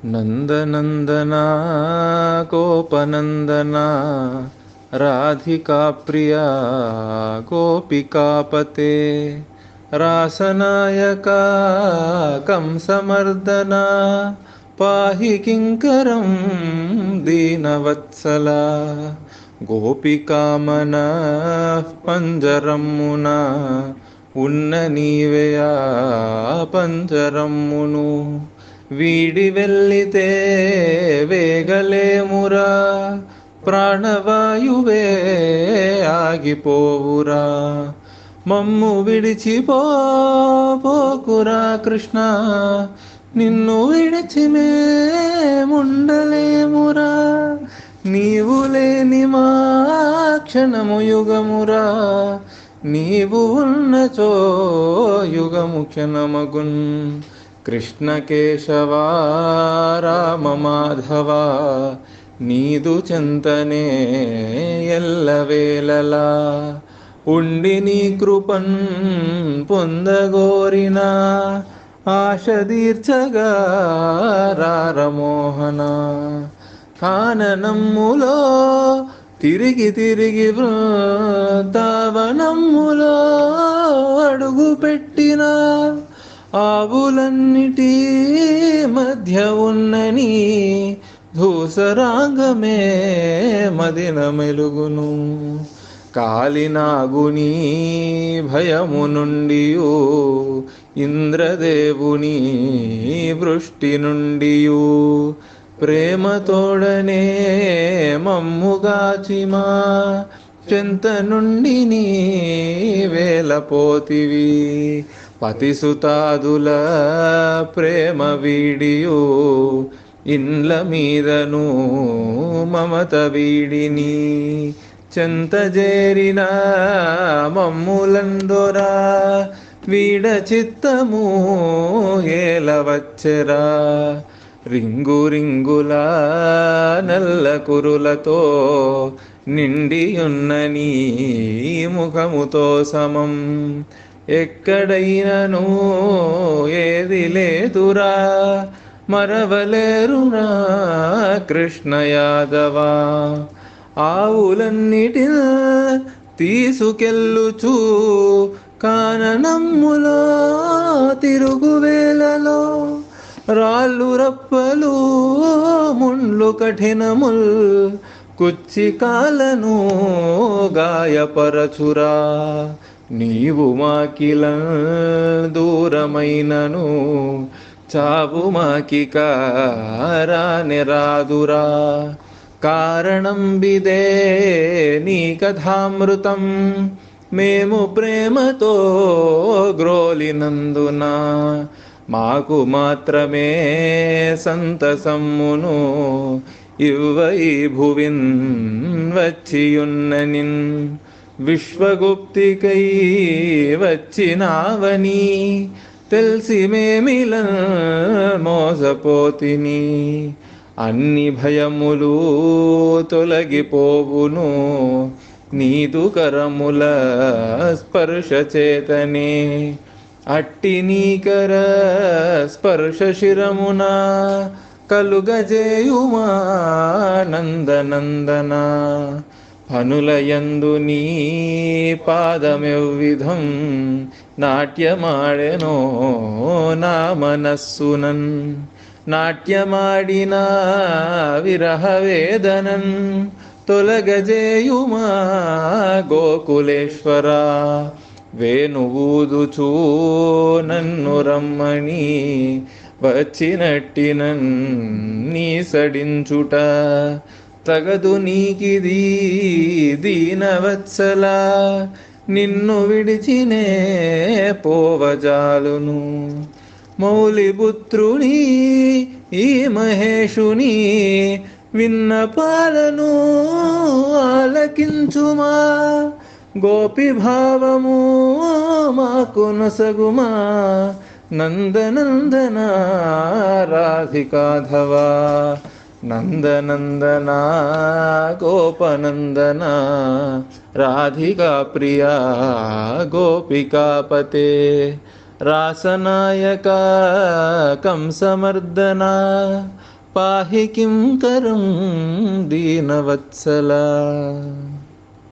నందనందనా గోపనందనా రాధికా ప్రియా గోపికాపతే రాసనాయకా కంసమర్దనా పాహి కింకరం దీనవత్సలా గోపికామన పంజరమ్మున ఉన్న నీవెయా పంజరమ్మును వీడి వెళ్ళితే వేగలేమురా ప్రాణవాయువే ఆగిపోవురా మమ్ము విడిచిపోకురా కృష్ణ నిన్ను విడిచి మేముండలేమురా నీవు లేని మా క్షణము యుగమురా నీవు ఉన్నచో యుగము క్షణమగున్ కృష్ణ కేశవా రామ మాధవా నీదు చింతనే ఎల్లవేళలా ఉండి నీ కృపన్ పొందగోరిన ఆశ తీర్చగా రారమోహన కాననమ్ములో తిరిగి తిరిగి వృందావనమ్ములో అడుగు పెట్టిన ఆవులన్నిటి మధ్య ఉన్నని ధూసరాంగమే మదిన మెలుగును కాలినాగుని భయము నుండియు ఇంద్రదేవుని వృష్టి నుండియు ప్రేమతోడనే మమ్ముగాచిమా చెంత నుండి నీ వేలపోతివి పతిసుతాదుల ప్రేమ వీడియు ఇండ్ల మీదను మమత వీడిని చెంత చేరిన మమ్ములందొరా వీడ చిత్తము ఏలవచ్చెరా రింగు రింగుల నల్ల కురులతో నిండియున్న నీ ముఖముతో సమం ఎక్కడైనను ఏది లేదురా మరవలేరునా కృష్ణ యాదవా ఆవులన్నిటి తీసుకెళ్ళుచు కాననమ్ములో తిరుగువేలలో రాళ్ళు రప్పలు ముండ్లు కఠినముల్ కుచ్చికాలను గాయపరచురా నీవు మాకిల దూరమైనను చావు మాకిక రాదురా కారణం బిదే నీ కథామృతం మేము ప్రేమతో గ్రోలినందున మాకు మాత్రమే సంతసమ్మును ఇవ్వై భువిన్ వచ్చియున్ననిన్ విశ్వగుప్తికై వచ్చినావని తెలిసి మేమిల మోసపోతిని అన్ని భయములు తొలగిపోవును నీదు కరముల స్పర్శ చేతనే అట్టి నీకర స్పర్శ శిరమున కలుగజేయుమా నందనందన పనులయందు నీ పాదమెవ్విధం నాట్యమాడెనో నా మనస్సునన్ నాట్యమాడిన విరహ వేదనన్ తొలగజేయుమా గోకులేశ్వరా వేణువూదుచూ నన్ను రమ్మని వచ్చినట్టినన్ నీ సడించుట తగదు నీకిది దీనవత్సలా నిన్ను విడిచినే పోవజాలును మౌలిపుత్రుని ఈ మహేషుని విన్నపాలను ఆలకించుమా గోపి భావము మాకు నొసగుమా నందనందన రాధికాధవా నందనందన గోపనందన రాధికా ప్రియా గోపికాపతే రాసనాయక కంసమర్దన పాహి కింకరం దీనవత్సలా.